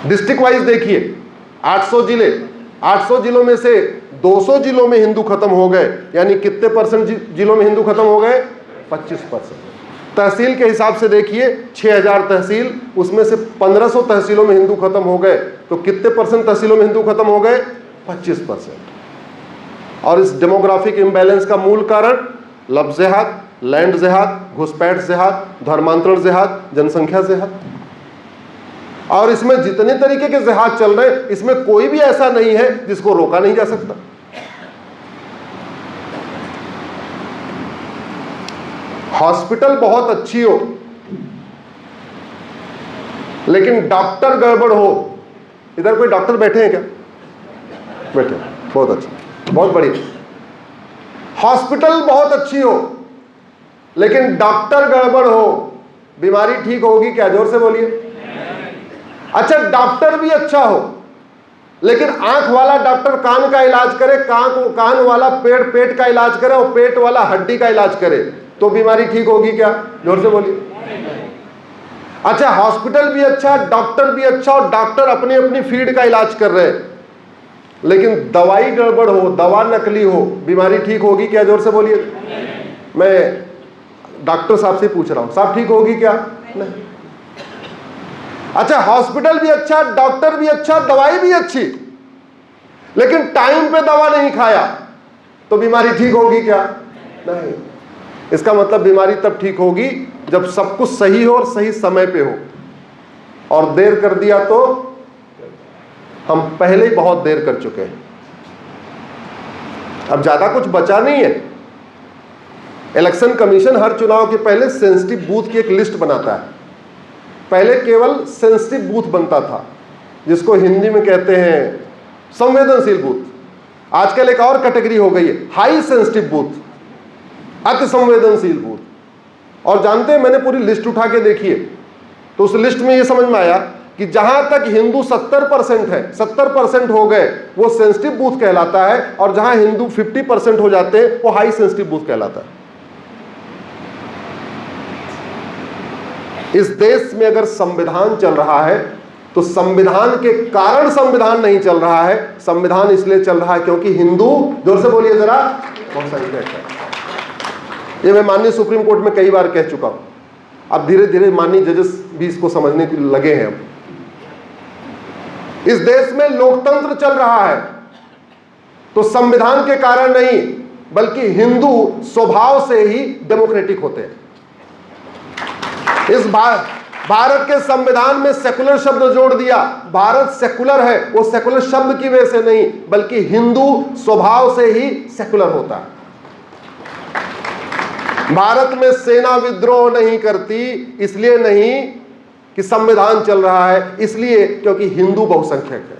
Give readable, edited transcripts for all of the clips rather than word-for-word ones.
District wise देखिए, 800 जिले, 800 जिलों में से 200 जिलों में हिंदू खत्म हो गए, यानी कितने परसेंट जिलों में हिंदू खत्म हो गए? 25%। तहसील के हिसाब से देखिए, 6000 तहसील, उसमें से 1500 तहसीलों में हिंदू खत्म हो गए, तो कितने परसेंट तहसीलों में हिंदू खत्म हो गए? 25%। और इस डेमोग्राफिक इम्बैलेंस का मूल कारण लव जिहाद, लैंड जिहाद, घुसपैठ जिहाद, धर्मांतरण जिहाद, जनसंख्या जिहाद। और इसमें जितने तरीके के जिहाद चल रहे हैं, इसमें कोई भी ऐसा नहीं है जिसको रोका नहीं जा सकता। हॉस्पिटल बहुत अच्छी हो लेकिन डॉक्टर गड़बड़ हो। इधर कोई डॉक्टर बैठे हैं क्या? बैठे, बहुत अच्छा, बहुत बढ़िया। हॉस्पिटल बहुत अच्छी हो लेकिन डॉक्टर गड़बड़ हो, बीमारी ठीक होगी क्या? जोर से बोलिए। अच्छा, डॉक्टर भी अच्छा हो लेकिन आंख वाला डॉक्टर कान का इलाज करे, कान वाला पेट का इलाज करे और पेट वाला हड्डी का इलाज करे, तो बीमारी ठीक होगी क्या? जोर से बोलिए। अच्छा, हॉस्पिटल भी अच्छा, डॉक्टर भी अच्छा और डॉक्टर अपनी अपनी फील्ड का इलाज कर रहे हैं, लेकिन दवाई गड़बड़ हो, दवा नकली हो, बीमारी ठीक होगी क्या? जोर से बोलिए। मैं डॉक्टर साहब से पूछ रहा हूं, साहब ठीक होगी क्या? नहीं। अच्छा, हॉस्पिटल भी अच्छा, डॉक्टर भी अच्छा, दवाई भी अच्छी, लेकिन टाइम पे दवा नहीं खाया तो बीमारी ठीक होगी क्या? नहीं। इसका मतलब बीमारी तब ठीक होगी जब सब कुछ सही हो और सही समय पे हो, और देर कर दिया तो हम पहले ही बहुत देर कर चुके हैं। अब ज्यादा कुछ बचा नहीं है। इलेक्शन कमीशन हर चुनाव के पहले सेंसिटिव बूथ की एक लिस्ट बनाता है। पहले केवल सेंसिटिव बूथ बनता था, जिसको हिंदी में कहते हैं संवेदनशील बूथ। आजकल एक और कैटेगरी हो गई है, हाई सेंसिटिव बूथ, अति संवेदनशील बूथ। और जानते हैं, मैंने पूरी लिस्ट उठा के देखी है, तो उस लिस्ट में यह समझ में आया कि जहां तक हिंदू 70% है, 70% हो गए, वो सेंसिटिव बूथ कहलाता है, और जहां हिंदू 50% हो जाते हैं वो हाई सेंसिटिव बूथ कहलाता है। इस देश में अगर संविधान चल रहा है तो संविधान के कारण संविधान नहीं चल रहा है, संविधान इसलिए चल रहा है क्योंकि हिंदू, जोर से बोलिए जरा, बहुत संख्यक है। ये मैं माननीय सुप्रीम कोर्ट में कई बार कह चुका हूं। अब धीरे धीरे माननीय जजेस भी इसको समझने के लगे हैं। अब इस देश में लोकतंत्र चल रहा है तो संविधान के कारण नहीं, बल्कि हिंदू स्वभाव से ही डेमोक्रेटिक होते हैं। इस भारत के संविधान में सेकुलर शब्द जोड़ दिया। भारत सेकुलर है, वो सेकुलर शब्द की वजह से नहीं, बल्कि हिंदू स्वभाव से ही सेकुलर होता है। भारत में सेना विद्रोह नहीं करती, इसलिए नहीं कि संविधान चल रहा है, इसलिए क्योंकि हिंदू बहुसंख्यक है।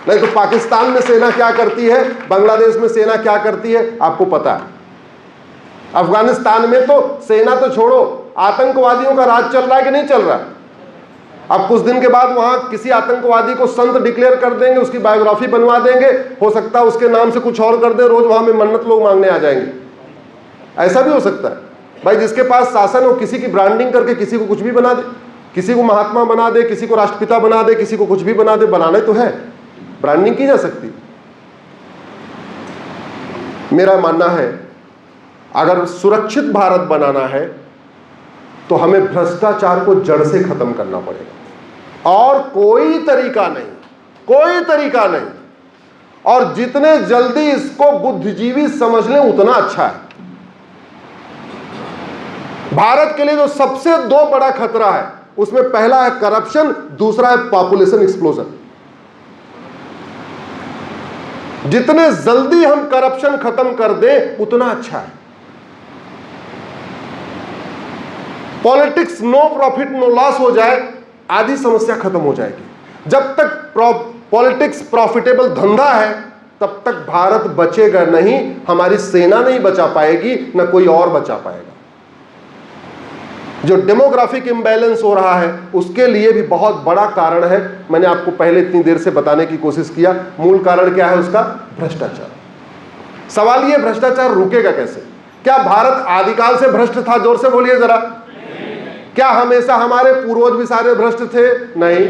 नहीं तो पाकिस्तान में सेना क्या करती है, बांग्लादेश में सेना क्या करती है, आपको पता है। अफगानिस्तान में तो सेना तो छोड़ो, आतंकवादियों का राज चल रहा है कि नहीं चल रहा है। अब कुछ दिन के बाद वहां किसी आतंकवादी को संत डिक्लेयर कर देंगे, उसकी बायोग्राफी बनवा देंगे, हो सकता है उसके नाम से कुछ और कर दे, रोज वहां में मन्नत लोग मांगने आ जाएंगे। ऐसा भी हो सकता है भाई, जिसके पास शासन हो, किसी की ब्रांडिंग करके किसी को कुछ भी बना दे, किसी को महात्मा बना दे, किसी को राष्ट्रपिता बना दे, किसी को कुछ भी बना दे। बनाना तो है, ब्रांडिंग की जा सकती। मेरा मानना है अगर सुरक्षित भारत बनाना है तो हमें भ्रष्टाचार को जड़ से खत्म करना पड़ेगा, और कोई तरीका नहीं, कोई तरीका नहीं। और जितने जल्दी इसको बुद्धिजीवी समझ लें उतना अच्छा है। भारत के लिए जो सबसे दो बड़ा खतरा है, उसमें पहला है करप्शन, दूसरा है पॉपुलेशन एक्सप्लोजन। जितने जल्दी हम करप्शन खत्म कर दें उतना अच्छा है। Politics no profit no loss हो जाए, आधी समस्या खत्म हो जाएगी। जब तक पॉलिटिक्स प्रॉफिटेबल धंधा है तब तक भारत बचेगा नहीं, हमारी सेना नहीं बचा पाएगी, न कोई और बचा पाएगा। जो डेमोग्राफिक इंबैलेंस हो रहा है उसके लिए भी बहुत बड़ा कारण है। मैंने आपको पहले इतनी देर से बताने की कोशिश किया, मूल कारण क्या है उसका? भ्रष्टाचार। सवाल ये, भ्रष्टाचार रुकेगा कैसे? क्या भारत आदिकाल से भ्रष्ट था? जोर से बोलिए जरा। क्या हमेशा हमारे पूर्वज भी सारे भ्रष्ट थे? नहीं।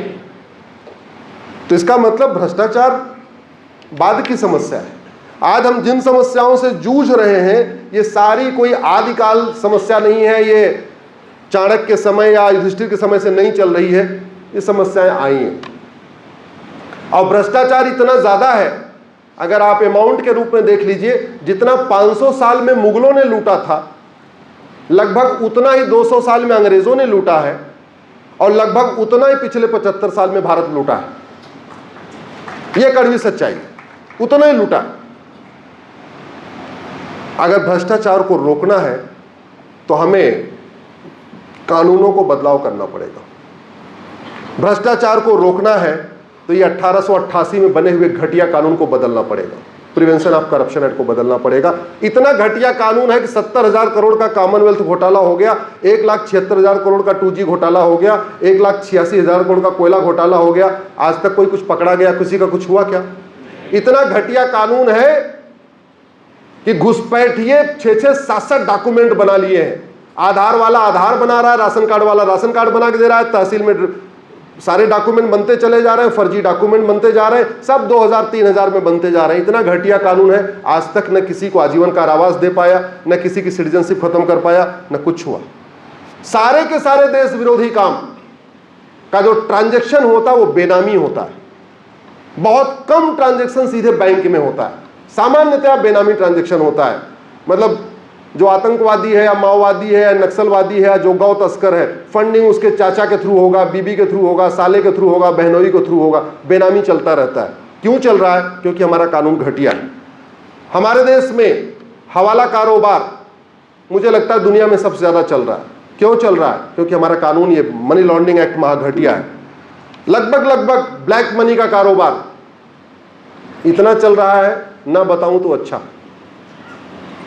तो इसका मतलब भ्रष्टाचार बाद की समस्या है। आज हम जिन समस्याओं से जूझ रहे हैं ये सारी कोई आदिकाल समस्या नहीं है, ये चाणक्य के समय या युधिष्ठिर के समय से नहीं चल रही है, ये समस्याएं आई हैं। और भ्रष्टाचार इतना ज्यादा है, अगर आप अमाउंट के रूप में देख लीजिए, जितना 500 साल में मुगलों ने लूटा था लगभग उतना ही 200 साल में अंग्रेजों ने लूटा है, और लगभग उतना ही पिछले 75 साल में भारत लूटा है। यह कड़वी सच्चाई है, उतना ही लूटा है। अगर भ्रष्टाचार को रोकना है तो हमें कानूनों को बदलाव करना पड़ेगा। भ्रष्टाचार को रोकना है तो ये 1888 में बने हुए घटिया कानून को बदलना पड़ेगा, प्रिवेंशन ऑफ करप्शन एक्ट को बदलना पड़ेगा। इतना घटिया कानून है कि 70,000 करोड़ का कॉमनवेल्थ घोटाला हो गया, 1,76,000 करोड़ का 2G घोटाला हो गया, 1,86,000 करोड़ का कोयला घोटाला हो गया। आज तक कोई कुछ पकड़ा गया, किसी का कुछ हुआ क्या? इतना घटिया कानून है कि घुसपैठिए 6-6, 7-7 डॉक्यूमेंट बना लिए हैं। आधार वाला आधार बना रहा है, राशन कार्ड वाला राशन कार्ड बना के दे रहा है, तहसील में सारे डॉक्यूमेंट बनते चले जा रहे हैं, फर्जी डॉक्यूमेंट बनते जा रहे हैं, सब 2000-3000 में बनते जा रहे हैं। इतना घटिया कानून है, आज तक न किसी को आजीवन कारावास दे पाया, न किसी की सिटीजनशिप खत्म कर पाया, न कुछ हुआ। सारे के सारे देश विरोधी काम का जो ट्रांजैक्शन होता है वो बेनामी होता है। बहुत कम ट्रांजैक्शन सीधे बैंक में होता है, सामान्यतः बेनामी ट्रांजैक्शन होता है। मतलब जो आतंकवादी है या माओवादी है या नक्सलवादी है या जो गौ तस्कर है, फंडिंग उसके चाचा के थ्रू होगा, बीबी के थ्रू होगा, साले के थ्रू होगा, बहनोई के थ्रू होगा, बेनामी चलता रहता है। क्यों चल रहा है? क्योंकि हमारा कानून घटिया है। हमारे देश में हवाला कारोबार मुझे लगता है दुनिया में सबसे ज्यादा चल रहा है। क्यों चल रहा है? क्योंकि हमारा कानून, ये मनी लॉन्ड्रिंग एक्ट महाघटिया है। लगभग ब्लैक मनी का कारोबार इतना चल रहा है, ना बताऊं तो अच्छा।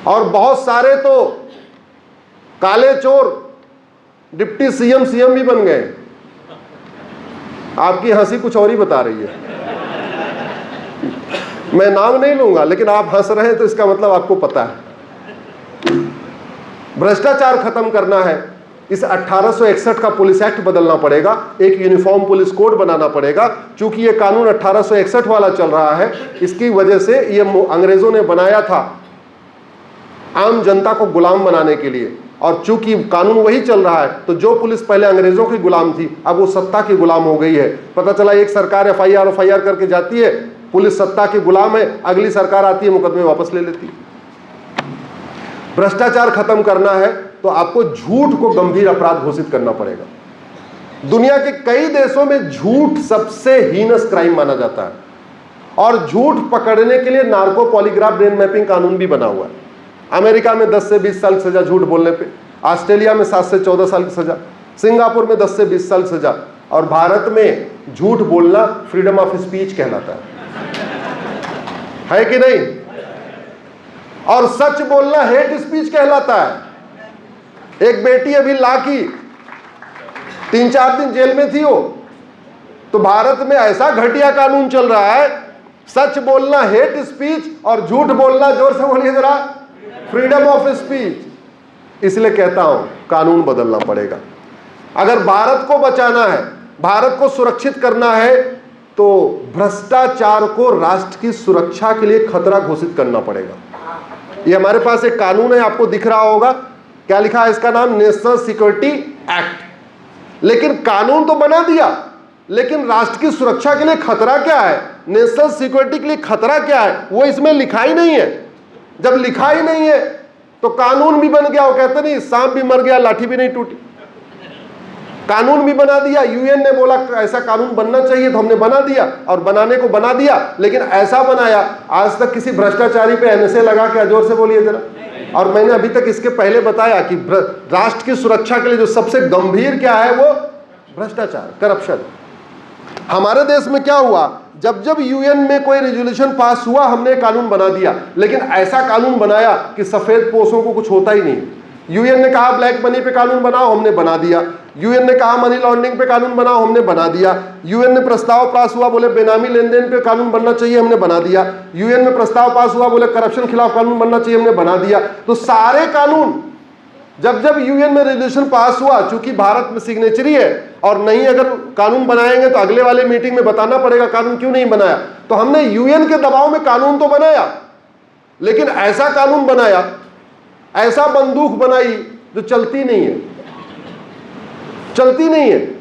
और बहुत सारे तो काले चोर डिप्टी सीएम भी बन गए। आपकी हंसी कुछ और ही बता रही है, मैं नाम नहीं लूंगा, लेकिन आप हंस रहे हैं तो इसका मतलब आपको पता है। भ्रष्टाचार खत्म करना है, इस 1861 का पुलिस एक्ट बदलना पड़ेगा, एक यूनिफॉर्म पुलिस कोड बनाना पड़ेगा। चूंकि ये कानून 1861 वाला चल रहा है, इसकी वजह से ये अंग्रेजों ने बनाया था आम जनता को गुलाम बनाने के लिए, और चूंकि कानून वही चल रहा है तो जो पुलिस पहले अंग्रेजों की गुलाम थी अब वो सत्ता की गुलाम हो गई है। पता चला एक सरकार एफआईआर करके जाती है, पुलिस सत्ता की गुलाम है, अगली सरकार आती है मुकदमे वापस ले लेती है। भ्रष्टाचार खत्म करना है तो आपको झूठ को गंभीर अपराध घोषित करना पड़ेगा। दुनिया के कई देशों में झूठ सबसे हीनस क्राइम माना जाता है, और झूठ पकड़ने के लिए नार्को पॉलीग्राफ ब्रेन मैपिंग कानून भी बना हुआ है। अमेरिका में 10 से 20 साल की सजा झूठ बोलने पे, ऑस्ट्रेलिया में 7 से 14 साल की सजा, सिंगापुर में 10 से 20 साल की सजा, और भारत में झूठ बोलना फ्रीडम ऑफ स्पीच कहलाता है कि नहीं? और सच बोलना हेट स्पीच कहलाता है। एक बेटी अभी ला की 3-4 दिन जेल में थी वो, तो भारत में ऐसा घटिया कानून चल रहा है, सच बोलना हेट स्पीच और झूठ बोलना, जोर से बोलिए जरा, फ्रीडम ऑफ स्पीच। इसलिए कहता हूं कानून बदलना पड़ेगा। अगर भारत को बचाना है, भारत को सुरक्षित करना है, तो भ्रष्टाचार को राष्ट्र की सुरक्षा के लिए खतरा घोषित करना पड़ेगा। ये हमारे पास एक कानून है, आपको दिख रहा होगा, क्या लिखा है? इसका नाम नेशनल सिक्योरिटी एक्ट। लेकिन कानून तो बना दिया, लेकिन राष्ट्र की सुरक्षा के लिए खतरा क्या है, नेशनल सिक्योरिटी के लिए खतरा क्या है, वो इसमें लिखा ही नहीं है। जब लिखा ही नहीं है तो कानून भी बन गया। वो कहते नहीं, सांप भी मर गया लाठी भी नहीं टूटी। कानून भी बना दिया, यूएन ने बोला ऐसा कानून बनना चाहिए तो हमने बना दिया, और बनाने को बना दिया, लेकिन ऐसा बनाया आज तक किसी भ्रष्टाचारी पे एनएसए लगा के, जोर से बोलिए जरा। और मैंने अभी तक इसके पहले बताया कि राष्ट्र की सुरक्षा के लिए जो सबसे गंभीर क्या है वो भ्रष्टाचार, करप्शन। हमारे देश में क्या हुआ, जब जब यूएन में कोई रेजोल्यूशन पास हुआ हमने कानून बना दिया, लेकिन ऐसा कानून बनाया कि सफेद पोशों को कुछ होता ही नहीं। यूएन ने कहा ब्लैक मनी पे कानून बनाओ, हमने बना दिया। यूएन ने कहा मनी लॉन्ड्रिंग पे कानून बनाओ, हमने बना दिया। यूएन में प्रस्ताव पास हुआ, बोले बेनामी लेन देन पे कानून बनना चाहिए, हमने बना दिया। यूएन में प्रस्ताव पास हुआ, बोले करप्शन खिलाफ कानून बनना चाहिए, हमने बना दिया। तो सारे कानून जब जब यूएन में रेजोल्यूशन पास हुआ, चूंकि भारत में सिग्नेचरी है और नहीं अगर कानून बनाएंगे तो अगले वाले मीटिंग में बताना पड़ेगा कानून क्यों नहीं बनाया, तो हमने यूएन के दबाव में कानून तो बनाया, लेकिन ऐसा कानून बनाया, ऐसा बंदूक बनाई जो चलती नहीं है, चलती नहीं है।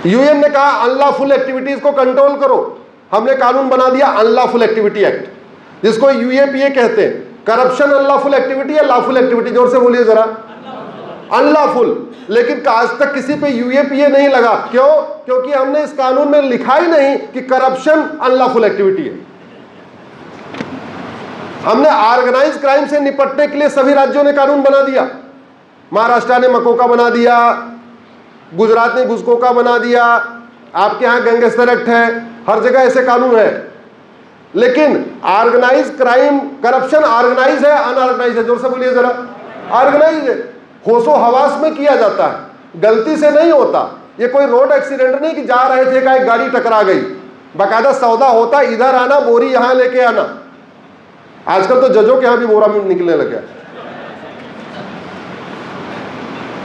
यूएन ने कहा अनलॉफुल एक्टिविटीज को कंट्रोल करो, हमने कानून बना दिया अनलॉफुल एक्टिविटी एक्ट, जिसको यूएपीए कहते हैं। करप्शन अनलॉफुल एक्टिविटी या लॉफुल एक्टिविटी, जोर से बोलिए जरा। अनलॉफुल। लेकिन आज तक किसी पे यूएपीए नहीं लगा, क्यों? क्योंकि हमने इस कानून में लिखा ही नहीं कि करप्शन अनलॉफुल एक्टिविटी है। हमने ऑर्गेनाइज क्राइम से निपटने के लिए सभी राज्यों ने कानून बना दिया। महाराष्ट्र ने मकोका बना दिया, गुजरात ने घुसकोका बना दिया, आपके यहां गैंगस्टर एक्ट है, हर जगह ऐसे कानून है। लेकिन ऑर्गेनाइज क्राइम, करप्शन ऑर्गेनाइज है अनऑर्गेनाइज है? जोर से बोलिए जरा। ऑर्गेनाइज है, होशो हवास में किया जाता है, गलती से नहीं होता। ये कोई रोड एक्सीडेंट नहीं कि जा रहे थे का एक गाड़ी टकरा गई, बाकायदा सौदा होता, इधर आना बोरी यहां लेके आना। आजकल तो जजों के यहां भी बोरा निकलने लग गया।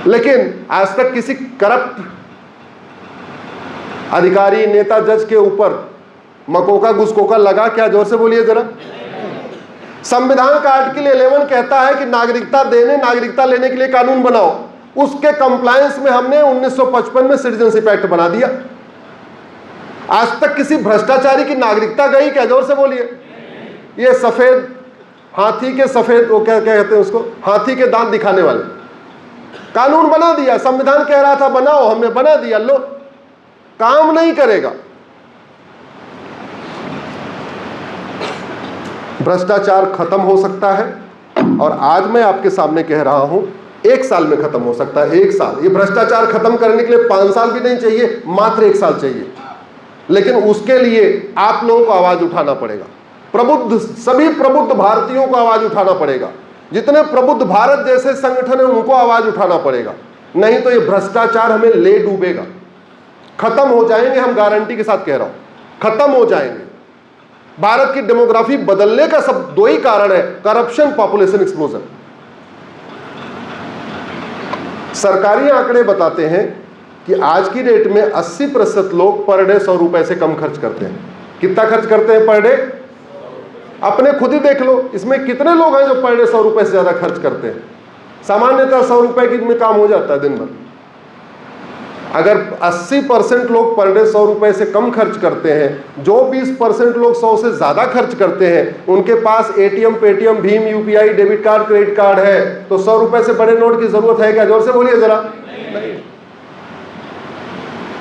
लेकिन आज तक किसी करप्ट अधिकारी, नेता, जज के ऊपर मकोका घुसकोका लगा क्या? जोर से बोलिए जरा। संविधान का आर्टिकल 11 कहता है कि नागरिकता देने, नागरिकता लेने के लिए कानून बनाओ। उसके कंप्लायंस में हमने 1955 में सिटीजनशिप एक्ट बना दिया। आज तक किसी भ्रष्टाचारी की नागरिकता गई क्या? जोर से बोलिए। ये सफेद हाथी के सफेद, वो क्या कहते हैं उसको, हाथी के दांत दिखाने वाले, कानून बना दिया। संविधान कह रहा था बनाओ, हमने बना दिया, लो, काम नहीं करेगा। भ्रष्टाचार खत्म हो सकता है, और आज मैं आपके सामने कह रहा हूं 1 साल में खत्म हो सकता है। 1 साल। ये भ्रष्टाचार खत्म करने के लिए 5 साल भी नहीं चाहिए, मात्र 1 साल चाहिए। लेकिन उसके लिए आप लोगों को आवाज उठाना पड़ेगा। प्रबुद्ध, सभी प्रबुद्ध भारतीयों को आवाज उठाना पड़ेगा। जितने प्रबुद्ध भारत जैसे संगठन है उनको आवाज उठाना पड़ेगा, नहीं तो ये भ्रष्टाचार हमें ले डूबेगा। खत्म हो जाएंगे, हम गारंटी के साथ कह रहा हूं, खत्म हो जाएंगे। भारत की डेमोग्राफी बदलने का सब 2 ही कारण है, करप्शन, पॉपुलेशन एक्सप्लोजन। सरकारी आंकड़े बताते हैं कि आज की डेट में 80% लोग पर डे 100 रुपए से कम खर्च करते हैं। कितना खर्च करते हैं पर डे? अपने खुद ही देख लो, इसमें कितने लोग हैं जो पर डे 100 रुपए से ज्यादा खर्च करते हैं? सामान्यतः 100 रुपए की में काम हो जाता है दिन भर। अगर 80% लोग पर डे 100 रुपए से कम खर्च करते हैं, जो 20% लोग 100 से ज्यादा खर्च करते हैं, उनके पास एटीएम, पेटीएम, भीम, UPI, debit card, credit card है, तो 100 रुपए से बड़े नोट की जरूरत है क्या? जोर से बोलिए जरा। नहीं।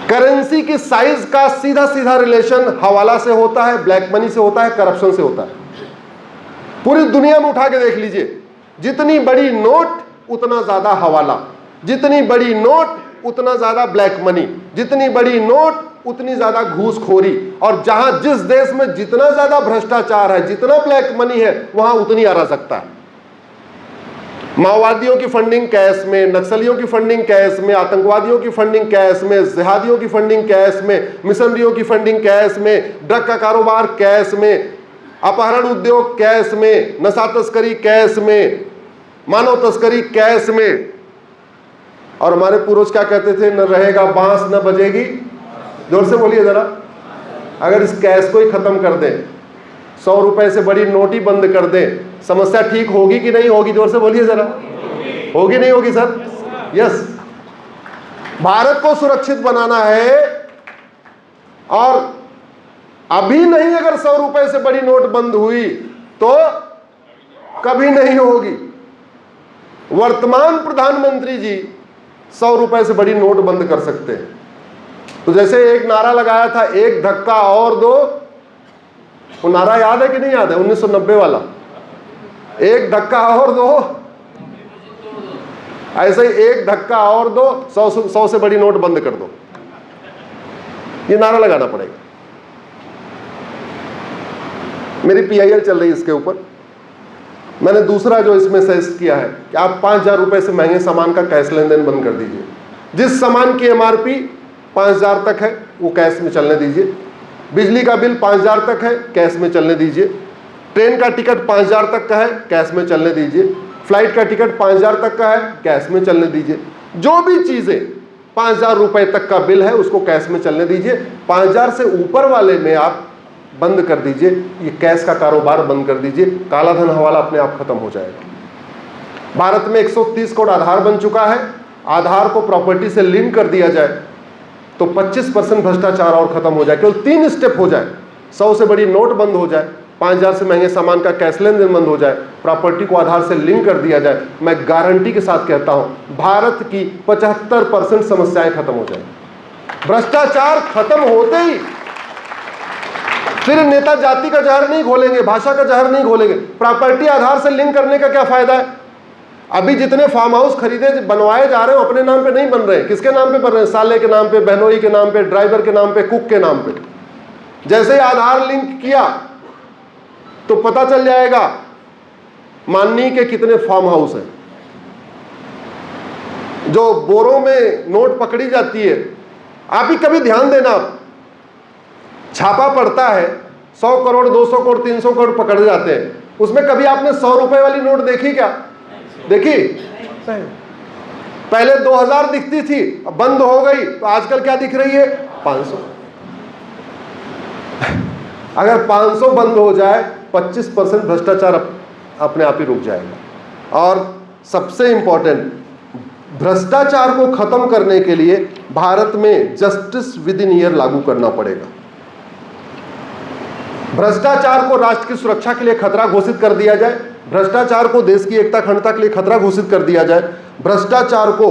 करेंसी की साइज का सीधा सीधा रिलेशन हवाला से होता है, ब्लैक मनी से होता है, करप्शन से होता है। पूरी दुनिया में उठा के देख लीजिए, जितनी बड़ी नोट उतना ज्यादा हवाला, जितनी बड़ी नोट उतना ज्यादा ब्लैक मनी, जितनी बड़ी नोट उतनी ज्यादा घूसखोरी, और जहां जिस देश में जितना ज्यादा भ्रष्टाचार है, जितना ब्लैक मनी है, वहां उतनी अराजकता है। माओवादियों की फंडिंग कैश में, नक्सलियों की फंडिंग कैश में, आतंकवादियों की फंडिंग कैश में, जिहादियों की फंडिंग कैश में, मिशनरियों की फंडिंग कैश में, ड्रग का कारोबार कैश में, अपहरण उद्योग कैश में, नशा तस्करी कैश में, मानव तस्करी कैश में। और हमारे पूर्वज क्या कहते थे? न रहेगा बांस न बजेगी, जोर से बोलिए जरा। अगर इस कैश को ही खत्म कर दें, 100 रुपए से बड़ी नोट ही बंद कर दें, समस्या ठीक होगी कि नहीं होगी? जोर से बोलिए जरा। होगी नहीं होगी सर? यस। भारत को सुरक्षित बनाना है, और अभी नहीं, अगर 100 रुपए से बड़ी नोट बंद हुई तो कभी नहीं होगी। वर्तमान प्रधानमंत्री जी 100 रुपए से बड़ी नोट बंद कर सकते हैं। तो जैसे एक नारा लगाया था, एक धक्का और दो, वो नारा याद है कि नहीं याद है? 1990 वाला, एक धक्का और दो, ऐसे ही एक धक्का और दो, 100 से बड़ी नोट बंद कर दो। ये नारा लगाना पड़ेगा। मेरी पीआईएल चल रही है इसके ऊपर। मैंने दूसरा जो इसमें सजेस्ट किया है कि आप 5000 रुपए से महंगे सामान का कैश लेन देन बंद कर दीजिए। जिस सामान की एमआरपी 5000 तक है वो कैश में चलने दीजिए। बिजली का बिल 5000 तक है, कैश में चलने दीजिए। ट्रेन का टिकट 5,000 तक का है, कैश में चलने दीजिए। फ्लाइट का टिकट 5,000 तक का है, कैश में चलने दीजिए। जो भी चीजें 5,000 रुपए तक का बिल है उसको कैश में चलने दीजिए। 5,000 से ऊपर वाले में आप बंद कर दीजिए, ये कैश का कारोबार बंद कर दीजिए, काला धन हवाला अपने आप खत्म हो जाएगा। भारत में 130 करोड़ आधार बन चुका है। आधार को प्रॉपर्टी से लिंक कर दिया जाए तो 25% भ्रष्टाचार और खत्म हो जाए। केवल 3 स्टेप हो जाए, 100 से बड़ी नोट बंद हो जाए, 5,000 से महंगे सामान का कैश लेन देन बंद हो जाए, प्रॉपर्टी को आधार से लिंक कर दिया जाए। मैं गारंटी के साथ कहता हूं भारत की 75% समस्याएं खत्म हो जाएंगी। भ्रष्टाचार खत्म होते ही फिर नेता जाति का जहर नहीं घोलेंगे, भाषा का जहर नहीं घोलेंगे। प्रॉपर्टी आधार से लिंक करने का क्या फायदा है? अभी जितने फार्म हाउस खरीदे बनवाए जा रहे हैं अपने नाम पे नहीं बन रहे हैं। किसके नाम पे बन रहे हैं? साले के नाम पे, बहनोई के नाम पे, ड्राइवर के नाम पे, कुक के नाम पे। जैसे ही आधार लिंक किया तो पता चल जाएगा माननीय के कितने फार्म हाउस हैं। जो बोरों में नोट पकड़ी जाती है, आप ही कभी ध्यान देना, छापा पड़ता है 100 करोड़ 200 करोड़ 300 करोड़ पकड़ जाते हैं, उसमें कभी आपने 100 रुपए वाली नोट देखी क्या? देखी? पहले 2000 दिखती थी, अब बंद हो गई, तो आजकल क्या दिख रही है? 500। अगर 500 बंद हो जाए 25% भ्रष्टाचार अपने आप ही रुक जाएगा। और सबसे इंपॉर्टेंट, भ्रष्टाचार को खत्म करने के लिए भारत में जस्टिस विद इन ईयर लागू करना पड़ेगा। भ्रष्टाचार को राष्ट्र की सुरक्षा के लिए खतरा घोषित कर दिया जाए, भ्रष्टाचार को देश की एकता अखंडता के लिए खतरा घोषित कर दिया जाए, भ्रष्टाचार को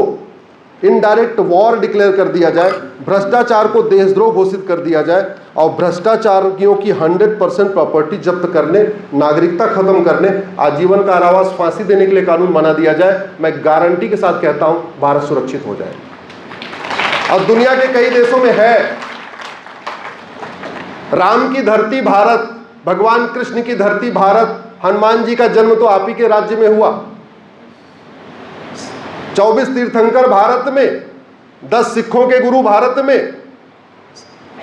इनडायरेक्ट वॉर डिक्लेयर कर दिया जाए, भ्रष्टाचार को देशद्रोह घोषित कर दिया जाए और भ्रष्टाचारियों की 100% प्रॉपर्टी जब्त करने, नागरिकता खत्म करने, आजीवन कारावास, फांसी देने के लिए कानून बना दिया जाए। मैं गारंटी के साथ कहता हूं भारत सुरक्षित हो जाएगा। और दुनिया के कई देशों में है। राम की धरती भारत, भगवान कृष्ण की धरती भारत, हनुमान जी का जन्म तो आप ही के राज्य में हुआ। 24 तीर्थंकर भारत में, 10 सिखों के गुरु भारत में,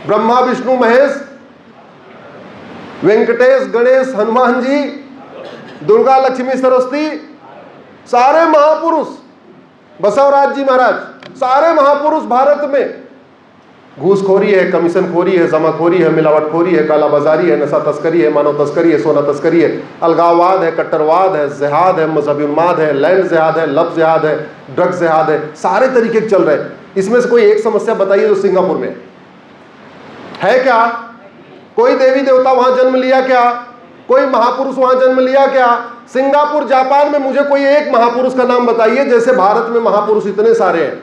ब्रह्मा विष्णु महेश, वेंकटेश गणेश हनुमान जी, दुर्गा लक्ष्मी सरस्वती, सारे महापुरुष, बसवराज जी महाराज, सारे महापुरुष भारत में। घूसखोरी है, कमीशनखोरी है, जमाखोरी है, मिलावटखोरी है, कालाबाजारी है, नशा तस्करी है, मानव तस्करी है, सोना तस्करी है, अलगाववाद है, कट्टरवाद है, जिहाद है, मजहबी उन्माद है, लैंड जिहाद है, लव जिहाद है, ड्रग्स जिहाद है, सारे तरीके चल रहे हैं। इसमें से कोई एक समस्या बताइए जो सिंगापुर में है क्या? कोई देवी देवता वहां जन्म लिया क्या? कोई महापुरुष वहां जन्म लिया क्या? सिंगापुर जापान में मुझे कोई एक महापुरुष का नाम बताइए। जैसे भारत में महापुरुष इतने सारे हैं,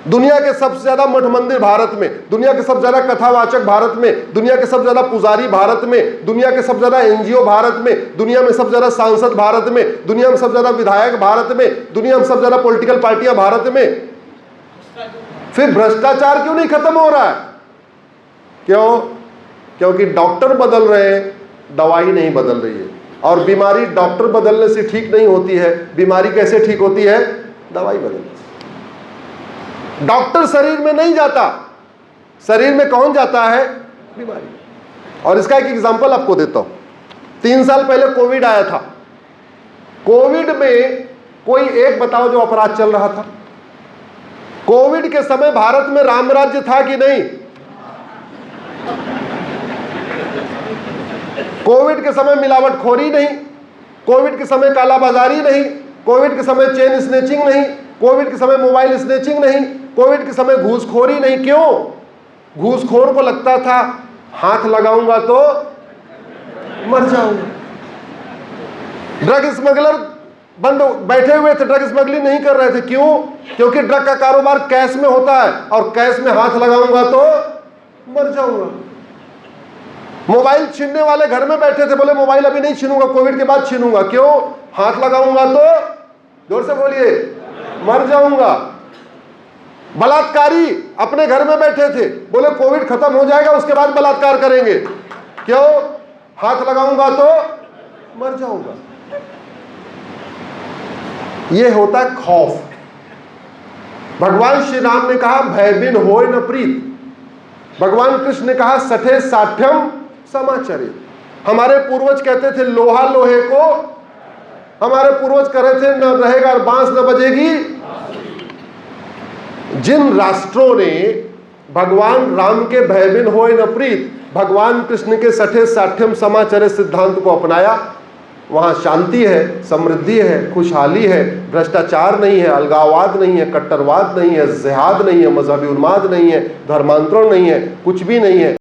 दुनिया के सबसे ज्यादा मठ मंदिर भारत में, दुनिया के सबसे ज्यादा कथावाचक भारत में, दुनिया के सबसे ज्यादा पुजारी भारत में, दुनिया के सबसे ज्यादा एनजीओ भारत में, दुनिया में सबसे ज्यादा सांसद भारत में, दुनिया में सबसे ज्यादा विधायक भारत में, दुनिया में सबसे ज्यादा पॉलिटिकल पार्टियां भारत में। फिर भ्रष्टाचार क्यों नहीं खत्म हो रहा है? क्यों? क्योंकि डॉक्टर बदल रहे हैं, दवाई नहीं बदल रही है। और बीमारी डॉक्टर बदलने से ठीक नहीं होती है। बीमारी कैसे ठीक होती है? दवाई बदलने से। डॉक्टर शरीर में नहीं जाता, शरीर में कौन जाता है? बीमारी। और इसका एक एग्जांपल आपको देता हूं। 3 साल पहले कोविड आया था। कोविड में कोई एक बताओ जो अपराध चल रहा था? कोविड के समय भारत में राम राज्य था कि नहीं? कोविड के समय मिलावटखोरी नहीं, कोविड के समय कालाबाजारी नहीं, कोविड के समय चेन स्नेचिंग नहीं, कोविड के समय मोबाइल स्नेचिंग नहीं, कोविड के समय घूसखोरी नहीं। क्यों? घूसखोर को लगता था हाथ लगाऊंगा तो मर जाऊंगा। ड्रग स्मगलर बंद बैठे हुए थे, ड्रग स्मगलिंग नहीं कर रहे थे। क्यों? क्योंकि ड्रग का कारोबार कैश में होता है और कैश में हाथ लगाऊंगा तो मर जाऊंगा। मोबाइल छीनने वाले घर में बैठे थे, बोले मोबाइल अभी नहीं छीनूंगा, कोविड के बाद छीनूंगा। क्यों? हाथ लगाऊंगा तो, जोर से बोलिए, मर जाऊंगा। बलात्कारी अपने घर में बैठे थे, बोले कोविड खत्म हो जाएगा उसके बाद बलात्कार करेंगे। क्यों? हाथ लगाऊंगा तो मर जाऊंगा। यह होता है खौफ। भगवान श्री राम ने कहा भयबिन होय न प्रीत। भगवान कृष्ण ने कहा सठे साठ्यम समाचरित। हमारे पूर्वज कहते थे लोहा लोहे को, हमारे पूर्वज कह रहे थे न रहेगा बांस न बजेगी। जिन राष्ट्रों ने भगवान राम के भयबिन होए न प्रीत, भगवान कृष्ण के सठे साठ्यम समाचरे सिद्धांत को अपनाया, वहां शांति है, समृद्धि है, खुशहाली है, भ्रष्टाचार नहीं है, अलगाववाद नहीं है, कट्टरवाद नहीं है, जिहाद नहीं है, मजहबी उन्माद नहीं है, धर्मांतरण नहीं है, कुछ भी नहीं है।